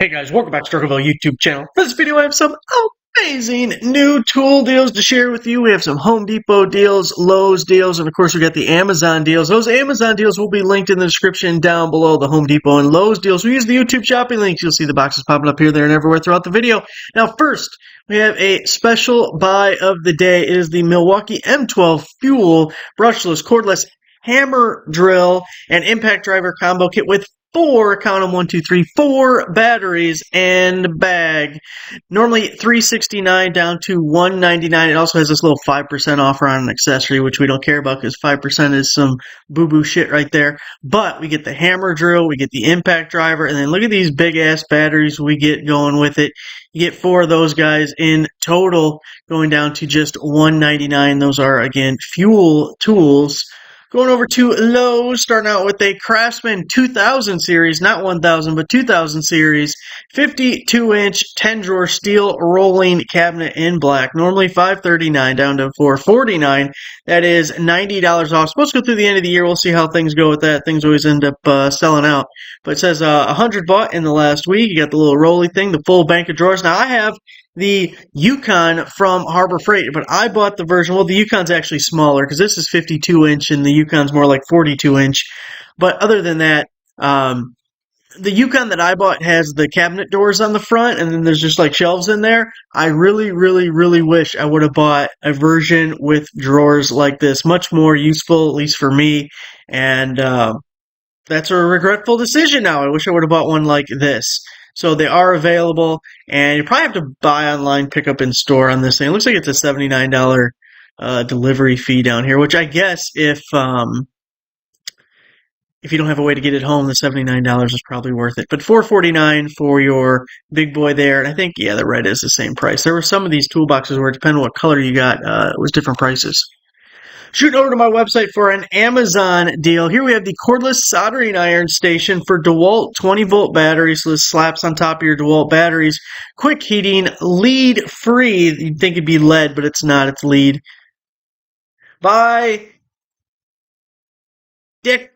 Hey guys, welcome back to Perryville YouTube channel. For this video, I have some amazing new tool deals to share with you. We have some Home Depot deals, Lowe's deals, and of course we got the Amazon deals. Those Amazon deals will be linked in the description down below. The Home Depot and Lowe's deals. We use the YouTube shopping links. You'll see the boxes popping up here, there, and everywhere throughout the video. Now first, we have a special buy of the day. It is the Milwaukee M12 Fuel Brushless Cordless Hammer Drill and Impact Driver Combo Kit with count them, 1, 2, 3, 4 batteries and bag. Normally $369 down to $199. It also has this little 5% offer on an accessory, which we don't care about because 5% is some boo-boo shit right there. But we get the hammer drill, we get the impact driver, and then look at these big-ass batteries we get going with it. You get 4 of those guys in total, going down to just $199. Those are, again, fuel tools. Going over to Lowe's, starting out with a Craftsman 2000 series, not 1000, but 2000 series, 52-inch, 10-drawer steel rolling cabinet in black. Normally $539 down to $449. That is $90 off. Supposed to go through the end of the year. We'll see how things go with that. Things always end up selling out. But it says 100 bought in the last week. You got the little rolly thing, the full bank of drawers. Now I have the Yukon from Harbor Freight, but I bought the version, well, the Yukon's actually smaller because this is 52-inch and the Yukon's more like 42-inch. But other than that, the Yukon that I bought has the cabinet doors on the front, and then there's just like shelves in there. I really, really, really wish I would have bought a version with drawers like this. Much more useful, at least for me, and that's a regretful decision now. I wish I would have bought one like this. So they are available, and you probably have to buy online, pick up in store on this thing. It looks like it's a $79 delivery fee down here, which I guess if you don't have a way to get it home, the $79 is probably worth it. But $449 for your big boy there, and I think, yeah, the red is the same price. There were some of these toolboxes where, depending on what color you got, it was different prices. Shooting over to my website for an Amazon deal. Here we have the cordless soldering iron station for DeWalt 20-volt batteries. So this slaps on top of your DeWalt batteries. Quick heating, lead free. You'd think it'd be lead, but it's not. It's lead. By Decime.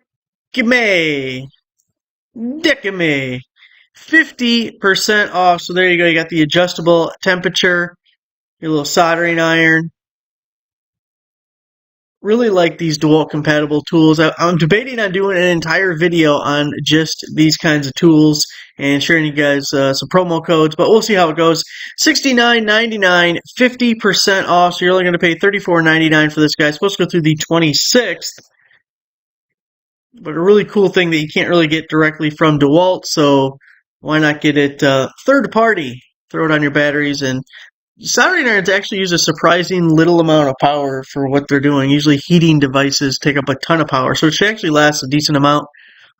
50% off. So there you go. You got the adjustable temperature, your little soldering iron. Really like these DeWalt compatible tools. I'm debating on doing an entire video on just these kinds of tools and sharing you guys some promo codes, but we'll see how it goes. $69.99, 50% off, so you're only going to pay $34.99 for this guy. It's supposed to go through the 26th, but a really cool thing that you can't really get directly from DeWalt, so why not get it third party? Throw it on your batteries, and soldering irons actually use a surprising little amount of power for what they're doing. Usually heating devices take up a ton of power, so it should actually last a decent amount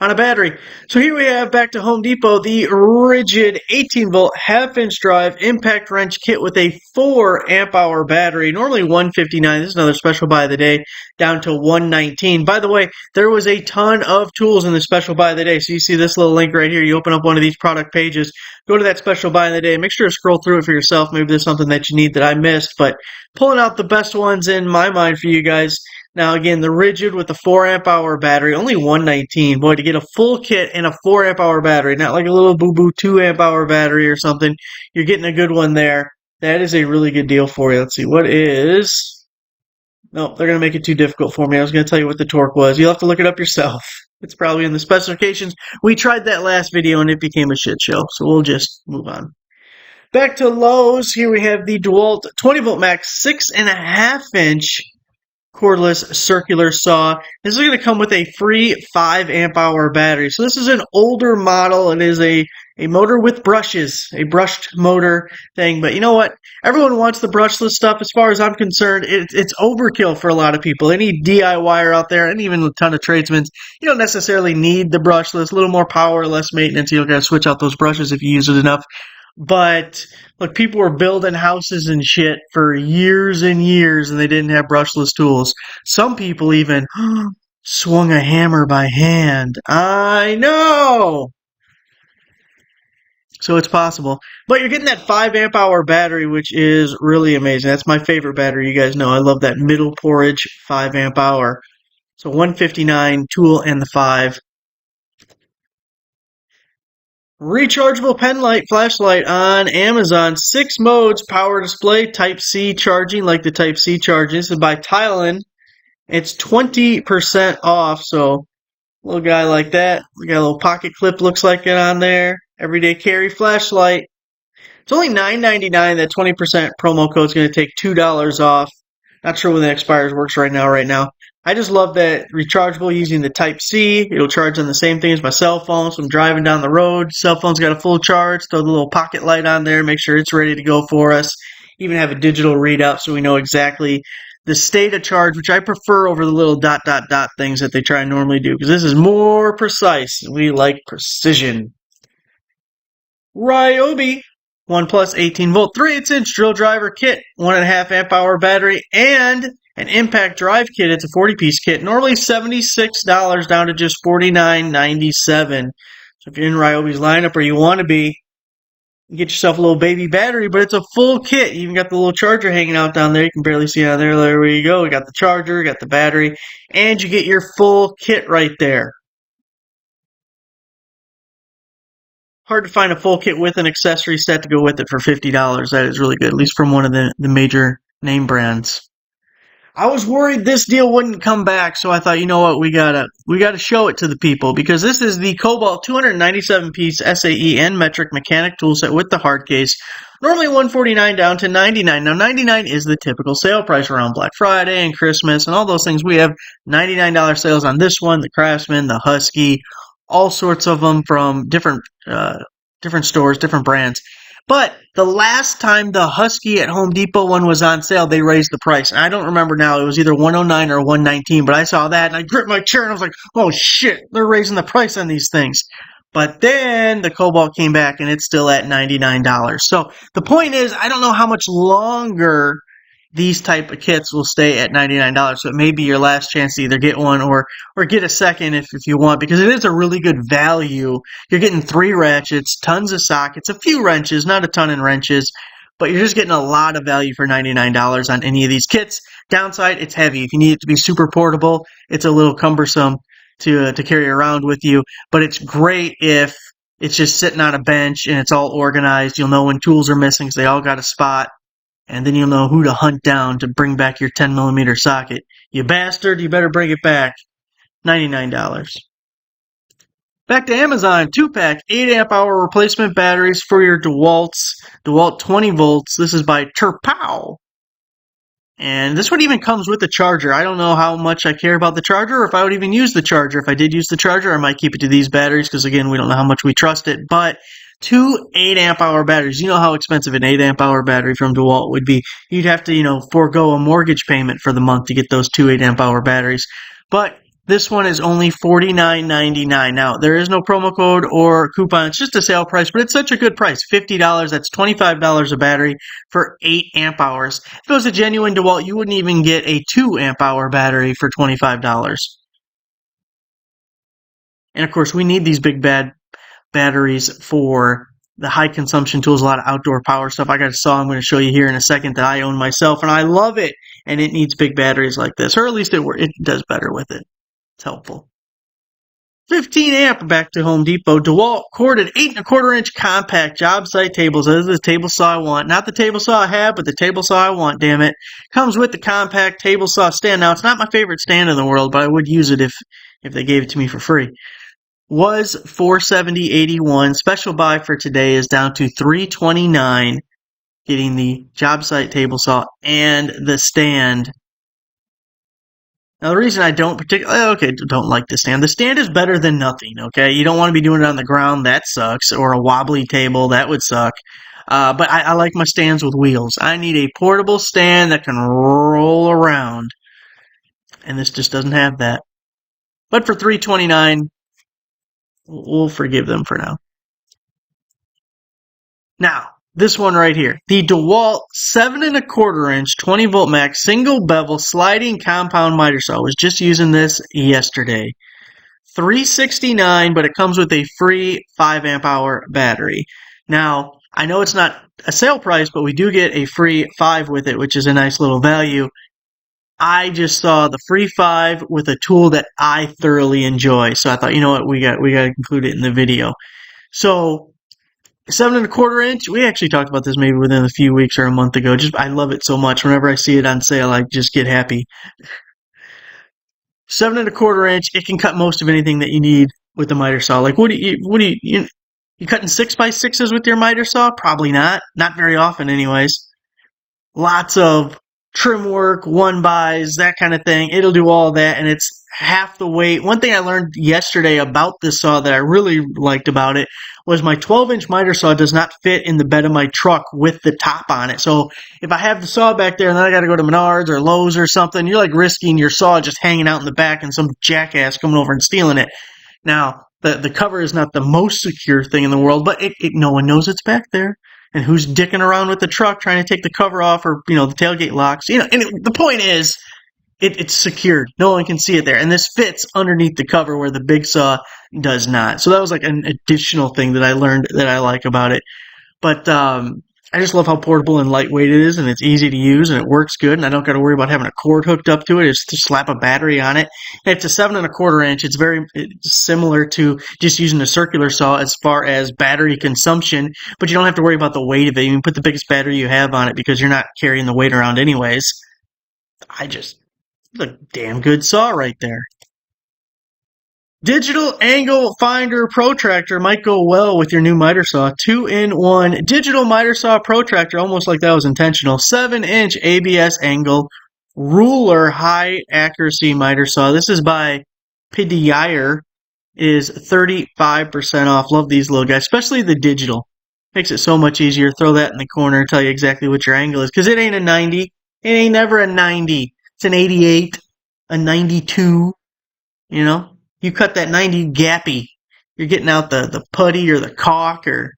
on a battery. So here we have, back to Home Depot, the rigid 18-volt half-inch drive impact wrench kit with a 4 amp-hour battery. Normally $159. This is another special buy of the day, down to $119. By the way, there was a ton of tools in the special buy of the day. So you see this little link right here. You open up one of these product pages, go to that special buy of the day. Make sure to scroll through it for yourself. Maybe there's something that you need that I missed, but pulling out the best ones in my mind for you guys. Now, again, the rigid with the 4 amp-hour battery, only $119. Boy, to get a full kit and a 4 amp-hour battery, not like a little boo-boo 2 amp-hour battery or something. You're getting a good one there. That is a really good deal for you. Let's see, what is... Nope, they're going to make it too difficult for me. I was going to tell you what the torque was. You'll have to look it up yourself. It's probably in the specifications. We tried that last video, and it became a shit show, so we'll just move on. Back to Lowe's. Here we have the DeWalt 20-volt max 6.5-inch cordless circular saw. This is going to come with a free 5 amp-hour battery. So this is an older model. It is a motor with brushes, a brushed motor thing. But you know what? Everyone wants the brushless stuff. As far as I'm concerned, it's overkill for a lot of people. Any DIYer out there, and even a ton of tradesmen, you don't necessarily need the brushless. A little more power, less maintenance. You don't got to switch out those brushes if you use it enough. But look, people were building houses and shit for years and years, and they didn't have brushless tools. Some people even swung a hammer by hand. I know! So it's possible. But you're getting that 5 amp-hour battery, which is really amazing. That's my favorite battery. You guys know I love that middle porridge 5 amp-hour. So $159, tool and the 5. Rechargeable pen light flashlight on Amazon. 6 modes, power display, Type C charging like the Type C charging. This is by Thailand. It's 20% off, so little guy like that. We got a little pocket clip, looks like it on there. Everyday carry flashlight. It's only $9.99. That 20% promo code is going to take $2 off. Not sure when that expires. Works right now. I just love that rechargeable using the Type C. It'll charge on the same thing as my cell phone. So I'm driving down the road. Cell phone's got a full charge. Throw the little pocket light on there. Make sure it's ready to go for us. Even have a digital readout so we know exactly the state of charge, which I prefer over the little dot dot dot things that they try and normally do because this is more precise. We like precision. Ryobi OnePlus 18-volt 3/8-inch drill driver kit, 1.5 amp hour battery, and an impact drive kit. It's a 40-piece kit. Normally $76 down to just $49.97. So if you're in Ryobi's lineup or you want to be, you get yourself a little baby battery, but it's a full kit. You even got the little charger hanging out down there. You can barely see it on there. There you go. We got the charger, got the battery, and you get your full kit right there. Hard to find a full kit with an accessory set to go with it for $50. That is really good, at least from one of the major name brands. I was worried this deal wouldn't come back, so I thought, you know what, we gotta show it to the people because this is the Cobalt 297-piece SAE and metric mechanic tool set with the hard case. Normally $149 down to $99. Now $99 is the typical sale price around Black Friday and Christmas and all those things. We have $99 sales on this one, the Craftsman, the Husky, all sorts of them from different stores, different brands. But the last time the Husky at Home Depot one was on sale, they raised the price. And I don't remember now. It was either $109 or $119, but I saw that and I gripped my chair and I was like, oh shit, they're raising the price on these things. But then the Cobalt came back and it's still at $99. So the point is, I don't know how much longer these type of kits will stay at $99. So it may be your last chance to either get one or get a second if you want, because it is a really good value. You're getting 3 ratchets, tons of sockets, a few wrenches, not a ton in wrenches, but you're just getting a lot of value for $99 on any of these kits. Downside, it's heavy. If you need it to be super portable, it's a little cumbersome to carry around with you, but it's great if it's just sitting on a bench and it's all organized. You'll know when tools are missing because they all got a spot. And then you'll know who to hunt down to bring back your 10mm socket. You bastard, you better bring it back. $99. Back to Amazon, 2-pack, 8 amp hour replacement batteries for your DeWalt 20 volts. This is by Terpow. And this one even comes with a charger. I don't know how much I care about the charger or if I would even use the charger. If I did use the charger, I might keep it to these batteries because, again, we don't know how much we trust it. But 2 8 amp hour batteries. You know how expensive an 8 amp hour battery from DeWalt would be. You'd have to, forego a mortgage payment for the month to get those 2 8 amp hour batteries. But this one is only $49.99. Now, there is no promo code or coupon. It's just a sale price, but it's such a good price. $50, that's $25 a battery for 8 amp hours. If it was a genuine DeWalt, you wouldn't even get a 2 amp hour battery for $25. And of course, we need these big bad batteries for the high consumption tools, a lot of outdoor power stuff. I got a saw I'm going to show you here in a second that I own myself, and I love it. And it needs big batteries like this, or at least it does better with it. It's helpful. 15 amp back to Home Depot. DeWalt corded 8.25-inch compact job site tables. This is the table saw I want. Not the table saw I have, but the table saw I want, damn it. Comes with the compact table saw stand. Now, it's not my favorite stand in the world, but I would use it if they gave it to me for free. Was $470.81. Special buy for today is down to $329. Getting the job site table saw and the stand. Now, the reason I don't don't like the stand is better than nothing, okay? You don't want to be doing it on the ground. That sucks. Or a wobbly table. That would suck. But I like my stands with wheels. I need a portable stand that can roll around. And this just doesn't have that. But for $329, we'll forgive them for now. Now, this one right here. The DeWalt 7.25-inch 20-volt max single bevel sliding compound miter saw. I was just using this yesterday. $369, but it comes with a free 5 amp hour battery. Now, I know it's not a sale price, but we do get a free 5 with it, which is a nice little value. I just saw the free 5 with a tool that I thoroughly enjoy. So I thought, you know what, we got to include it in the video. So 7¼ inch. We actually talked about this maybe within a few weeks or a month ago. Just I love it so much. Whenever I see it on sale, I just get happy. 7¼ inch. It can cut most of anything that you need with the miter saw. Like you cutting 6x6s with your miter saw? Probably not. Not very often, anyways. Lots of trim work, one bys, that kind of thing. It'll do all that, and it's half the weight. One thing I learned yesterday about this saw that I really liked about it was my 12-inch miter saw does not fit in the bed of my truck with the top on it. So if I have the saw back there and then I got to go to Menards or Lowe's or something, you're like risking your saw just hanging out in the back and some jackass coming over and stealing it. Now, the cover is not the most secure thing in the world, but no one knows it's back there. And who's dicking around with the truck trying to take the cover off or, the tailgate locks. The point is, it's secured. No one can see it there. And this fits underneath the cover where the big saw does not. So that was like an additional thing that I learned that I like about it. But I just love how portable and lightweight it is, and it's easy to use, and it works good, and I don't got to worry about having a cord hooked up to it. It's to slap a battery on it. And it's a 7¼ inch. It's very similar to just using a circular saw as far as battery consumption, but you don't have to worry about the weight of it. You can put the biggest battery you have on it because you're not carrying the weight around anyways. It's a damn good saw right there. Digital angle finder protractor might go well with your new miter saw. 2-in-1 digital miter saw protractor, almost like that was intentional. 7-inch ABS angle ruler high accuracy miter saw. This is by Pediire. Is 35% off. Love these little guys, especially the digital. Makes it so much easier. Throw that in the corner, tell you exactly what your angle is, because it ain't a 90. It ain't never a 90. It's an 88, a 92. You cut that 90 gappy. You're getting out the putty or the caulk, or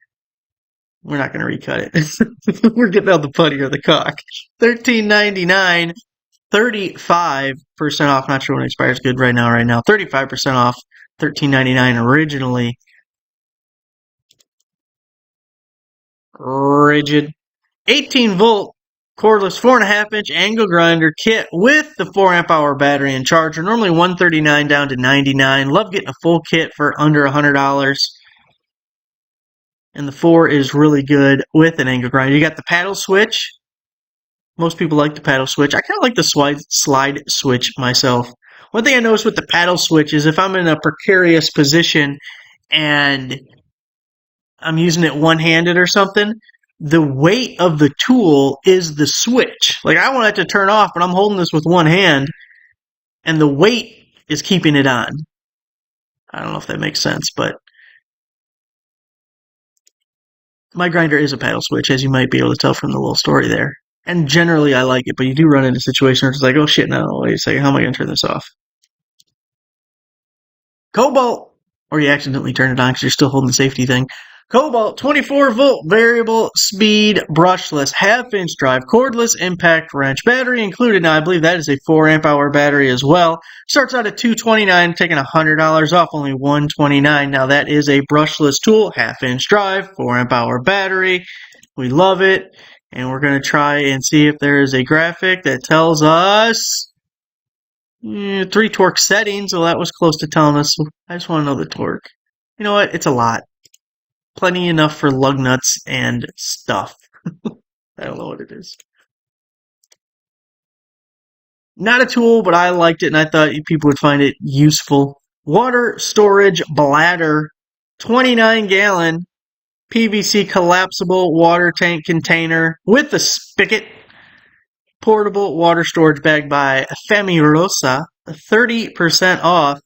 we're not going to recut it. We're getting out the putty or the caulk. $13.99, 35% off. Not sure when it expires. Good right now. 35% off. $13.99 originally. Rigid. 18-volt cordless 4.5-inch angle grinder kit with the 4 amp-hour battery and charger. Normally $139 down to $99. Love getting a full kit for under $100. And the 4 is really good with an angle grinder. You got the paddle switch. Most people like the paddle switch. I kind of like the slide switch myself. One thing I noticed with the paddle switch is if I'm in a precarious position and I'm using it one-handed or something, the weight of the tool is the switch. Like, I want it to turn off, but I'm holding this with one hand, and the weight is keeping it on. I don't know if that makes sense, but my grinder is a paddle switch, as you might be able to tell from the little story there. And generally, I like it, but you do run into situations where it's like, oh shit, no, wait a second, how am I going to turn this off? Cobalt! Or you accidentally turn it on because you're still holding the safety thing. Cobalt 24-volt variable speed brushless half-inch drive cordless impact wrench battery included. Now I believe that is a 4 amp-hour battery as well. Starts out at $229, taking $100 off, only $129. Now that is a brushless tool, half-inch drive, 4 amp-hour battery. We love it, and we're going to try and see if there is a graphic that tells us 3 torque settings. Well, that was close to telling us. I just want to know the torque. You know what? It's a lot. Plenty enough for lug nuts and stuff. I don't know what it is. Not a tool, but I liked it and I thought people would find it useful. Water storage bladder, 29-gallon PVC collapsible water tank container with a spigot. Portable water storage bag by Famirosa, 30% off.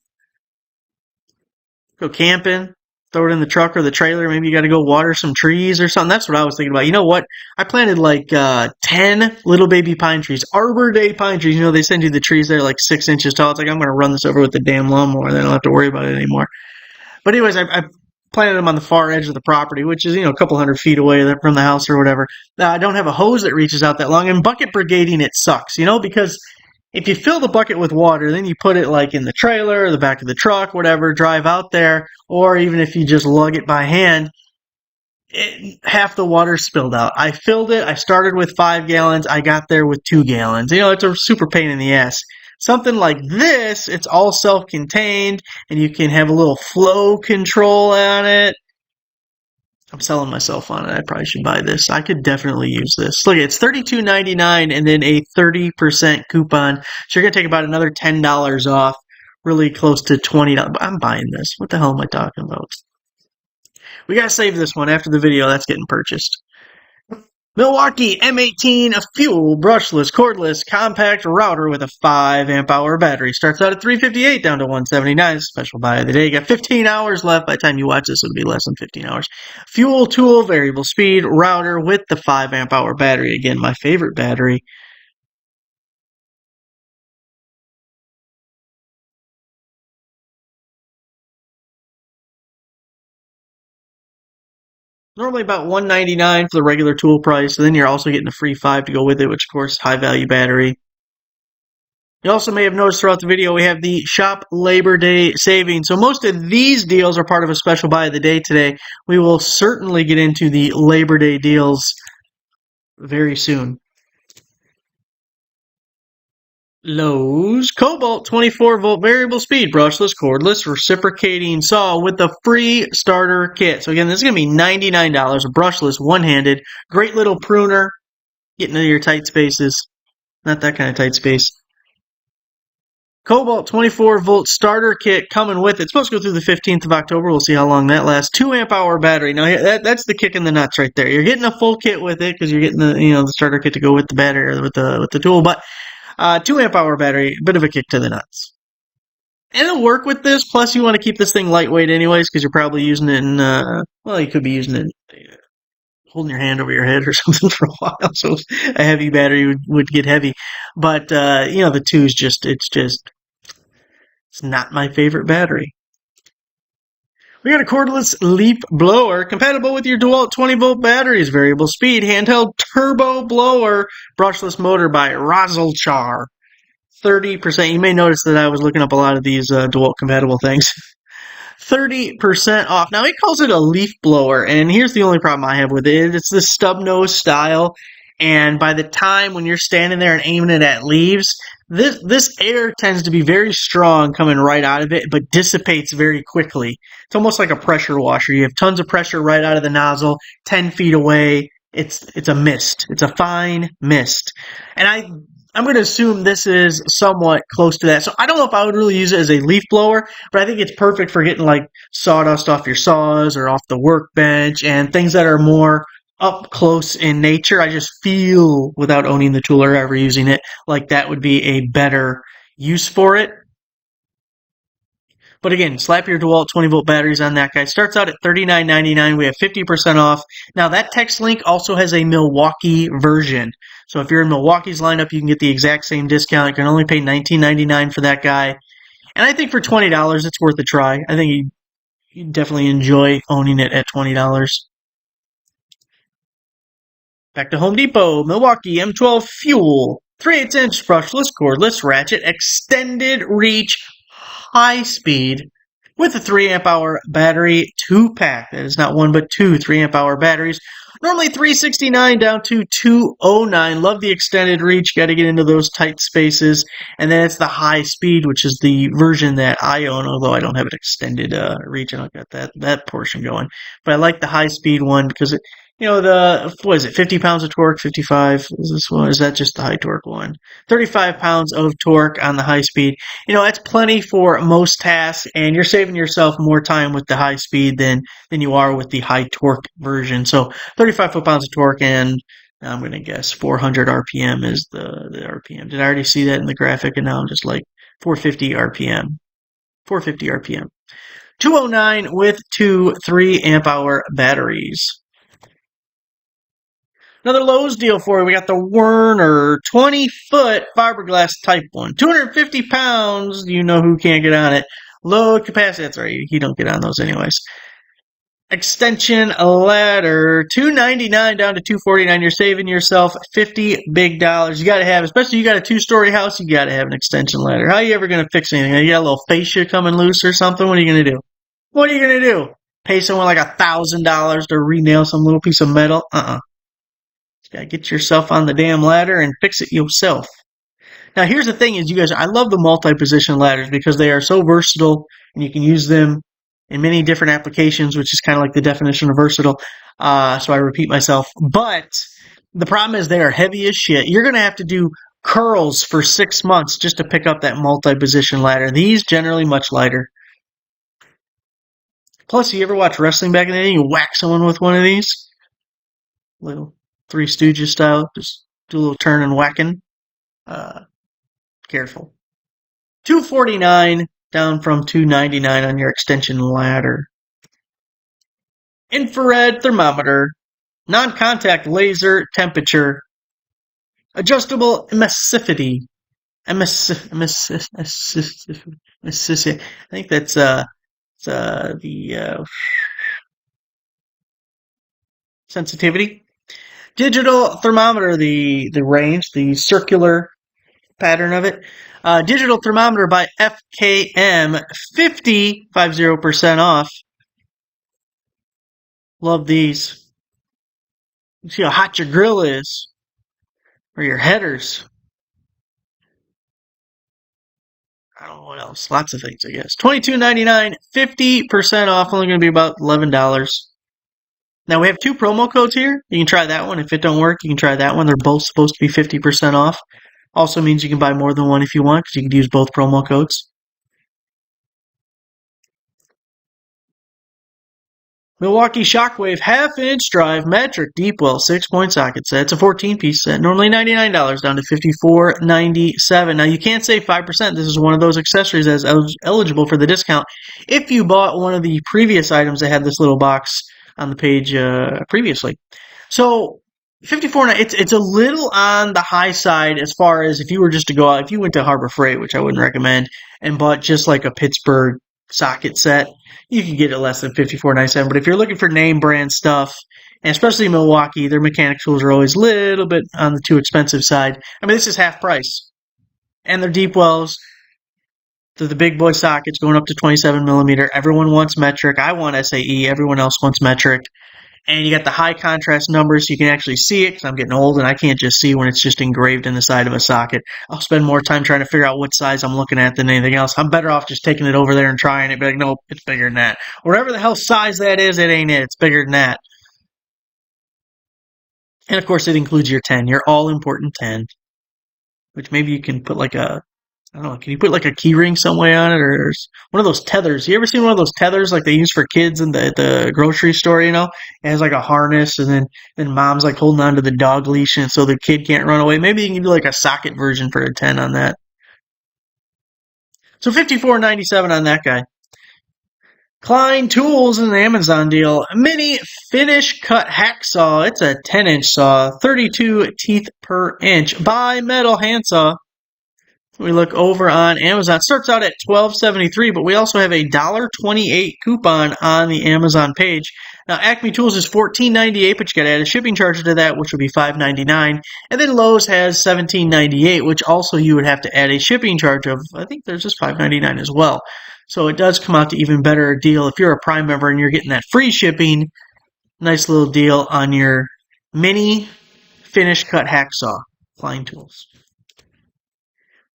Go camping. Throw it in the truck or the trailer. Maybe you got to go water some trees or something. That's what I was thinking about. You know what? I planted like 10 little baby pine trees. Arbor Day pine trees. They send you the trees that are like 6 inches tall. It's like, I'm going to run this over with the damn lawnmower. Then I don't have to worry about it anymore. But anyways, I planted them on the far edge of the property, which is, a couple hundred feet away from the house or whatever. Now, I don't have a hose that reaches out that long. And bucket brigading, it sucks, because if you fill the bucket with water, then you put it like in the trailer or the back of the truck, whatever, drive out there, or even if you just lug it by hand, half the water spilled out. I filled it. I started with 5 gallons. I got there with 2 gallons. It's a super pain in the ass. Something like this, it's all self-contained, and you can have a little flow control on it. I'm selling myself on it. I probably should buy this. I could definitely use this. Look, it's $32.99 and then a 30% coupon. So you're going to take about another $10 off, really close to $20. I'm buying this. What the hell am I talking about? We got to save this one after the video. That's getting purchased. Milwaukee M18 fuel brushless cordless compact router with a 5 amp hour battery. Starts out at $358 down to $179. Special buy of the day. You got 15 hours left. By the time you watch this, it'll be less than 15 hours. Fuel tool variable speed router with the 5 amp hour battery. Again, my favorite battery. Normally about $199 for the regular tool price. And then you're also getting a free 5 to go with it, which of course high value battery. You also may have noticed throughout the video we have the Shop Labor Day savings. So most of these deals are part of a special buy of the day today. We will certainly get into the Labor Day deals very soon. Lowe's Cobalt 24-volt variable speed brushless cordless reciprocating saw with the free starter kit. So again, this is going to be $99, a brushless, one-handed, great little pruner, getting into your tight spaces. Not that kind of tight space. Cobalt 24-volt starter kit coming with it. It's supposed to go through the 15th of October. We'll see how long that lasts. 2 amp hour battery. Now that's the kick in the nuts right there. You're getting a full kit with it because you're getting the starter kit to go with the battery or with the tool. But 2 amp hour battery, bit of a kick to the nuts. And it'll work with this. Plus, you want to keep this thing lightweight anyways because you're probably using it in you could be using it holding your hand over your head or something for a while. So a heavy battery would get heavy. But, the 2 is it's not my favorite battery. We got a cordless leaf blower compatible with your DeWalt 20-volt batteries, variable speed, handheld turbo blower, brushless motor by Rosalchar. 30%. You may notice that I was looking up a lot of these DeWalt compatible things. 30% off. Now, he calls it a leaf blower, and here's the only problem I have with it. It's the stub nose style, and by the time when you're standing there and aiming it at leaves, this air tends to be very strong coming right out of it, but dissipates very quickly. It's almost like a pressure washer. You have tons of pressure right out of the nozzle, 10 feet away. It's a mist. It's a fine mist. And I'm going to assume this is somewhat close to that. So I don't know if I would really use it as a leaf blower, but I think it's perfect for getting like sawdust off your saws or off the workbench and things that are more up close in nature. I just feel, without owning the tool or ever using it, like that would be a better use for it. But again, slap your DeWalt 20-volt batteries on that guy. Starts out at $39.99. We have 50% off. Now, that text link also has a Milwaukee version. So if you're in Milwaukee's lineup, you can get the exact same discount. You can only pay $19.99 for that guy. And I think for $20, it's worth a try. I think you'd definitely enjoy owning it at $20. Back to Home Depot, Milwaukee M12 Fuel. 3/8-inch brushless cordless ratchet extended reach high speed with a 3 amp hour battery 2-pack. That is not one but two 3 amp hour batteries. Normally $369 down to $209. Love the extended reach. Got to get into those tight spaces. And then it's the high speed, which is the version that I own, although I don't have an extended reach. I don't got that portion going. But I like the high speed one because it, what is it, 50 pounds of torque, 55? Is this one? Is that just the high torque one? 35 pounds of torque on the high speed. That's plenty for most tasks, and you're saving yourself more time with the high speed than you are with the high torque version. So 35 foot-pounds of torque, and I'm going to guess 400 RPM is the RPM. Did I already see that in the graphic? And now I'm just like 450 RPM. 450 RPM. 209 with two 3 amp hour batteries. Another Lowe's deal for you. We got the Werner 20-foot fiberglass type one. 250 pounds. You know who can't get on it. Load capacity. That's right. You don't get on those anyways. Extension ladder. $299 down to $249. You're saving yourself $50 big dollars. You got to have, especially you got a 2-story house, you got to have an extension ladder. How are you ever going to fix anything? You got a little fascia coming loose or something? What are you going to do? What are you going to do? Pay someone like $1,000 to re-nail some little piece of metal? Gotta get yourself on the damn ladder and fix it yourself. Now, here's the thing is, you guys, I love the multi-position ladders because they are so versatile and you can use them in many different applications, which is kind of like the definition of versatile. So I repeat myself. But the problem is they are heavy as shit. You're going to have to do curls for 6 months just to pick up that multi-position ladder. These generally much lighter. Plus, you ever watch wrestling back in the day? You whack someone with one of these, little Three Stooges style. Just do a little turn and whacking. Careful. $249 down from $299 on your extension ladder. Infrared thermometer, non-contact laser temperature, adjustable emissivity. I think that's the sensitivity. Digital thermometer, the range, the circular pattern of it. Digital thermometer by FKM, 50% off. Love these. You see how hot your grill is, or your headers. I don't know what else. Lots of things, I guess. $22.99, 50% off. Only going to be about $11. Now we have 2 promo codes here. You can try that one. If it don't work, you can try that one. They're both supposed to be 50% off. Also means you can buy more than one if you want, because you can use both promo codes. Milwaukee Shockwave half-inch drive metric deep well 6-point socket set. It's a 14-piece set. Normally $99 down to $54.97. Now you can't save 5%. This is one of those accessories that's eligible for the discount if you bought one of the previous items that had this little box on the page previously. So $54. It's a little on the high side as far as if you were just to go out. If you went to Harbor Freight, which I wouldn't recommend, and bought just like a Pittsburgh socket set, you can get it less than $54.97. But if you're looking for name brand stuff, and especially Milwaukee, their mechanic tools are always a little bit on the too expensive side. I mean, this is half price. And they're deep wells. They're the big boy sockets going up to 27 millimeter. Everyone wants metric. I want SAE. Everyone else wants metric. And you got the high contrast numbers so you can actually see it, because I'm getting old and I can't just see when it's just engraved in the side of a socket. I'll spend more time trying to figure out what size I'm looking at than anything else. I'm better off just taking it over there and trying it. Be like, no, it's bigger than that. Whatever the hell size that is, it ain't it. It's bigger than that. And of course, it includes your 10, your all-important 10, which maybe you can put like a, I don't know, can you put like a key ring some way on it, or one of those tethers? You ever seen one of those tethers like they use for kids in the grocery store, you know? It has like a harness, and then mom's like holding on to the dog leash, and so the kid can't run away. Maybe you can do like a socket version for a 10 on that. So $54.97 on that guy. Klein Tools is an Amazon deal. Mini finish cut hacksaw. It's a 10-inch saw, 32 teeth per inch. Bimetal handsaw. We look over on Amazon. It starts out at $12.73, but we also have a $1.28 coupon on the Amazon page. Now, Acme Tools is $14.98, but you got to add a shipping charge to that, which would be $5.99. And then Lowe's has $17.98, which also you would have to add a shipping charge of, I think there's just $5.99 as well. So it does come out to even better deal if you're a Prime member and you're getting that free shipping. Nice little deal on your mini finish cut hacksaw. Klein Tools.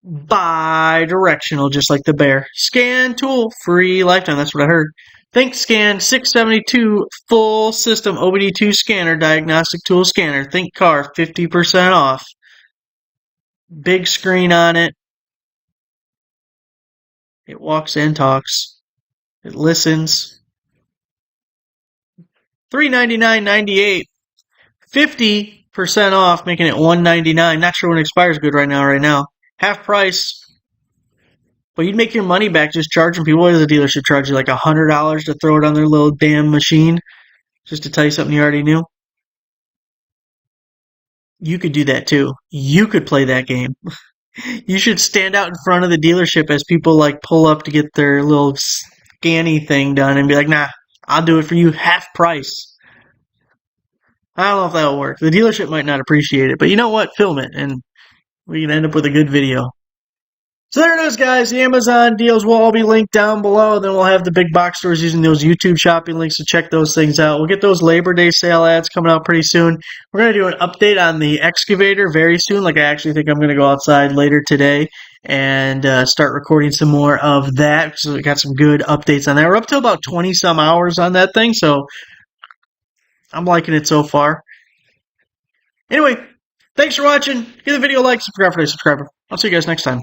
Bi-directional, just like the bear. Scan tool, free lifetime. That's what I heard. ThinkScan 672 full system OBD2 scanner, diagnostic tool scanner. Think car, 50% off. Big screen on it. It walks and talks. It listens. $399.98. 50% off, making it $199. Not sure when it expires good right now. Half price. But you'd make your money back just charging people. What does the dealership charge you? Like $100 to throw it on their little damn machine? Just to tell you something you already knew? You could do that too. You could play that game. You should stand out in front of the dealership as people like pull up to get their little scanny thing done and be like, nah, I'll do it for you half price. I don't know if that'll work. The dealership might not appreciate it, but you know what? Film it and we can end up with a good video. So there it is, guys. The Amazon deals will all be linked down below. Then we'll have the big box stores using those YouTube shopping links to check those things out. We'll get those Labor Day sale ads coming out pretty soon. We're going to do an update on the excavator very soon. Like, I actually think I'm going to go outside later today and start recording some more of that, because we got some good updates on that. We're up to about 20-some hours on that thing, so I'm liking it so far. Anyway, thanks for watching. Give the video a like, subscribe for a subscriber. I'll see you guys next time.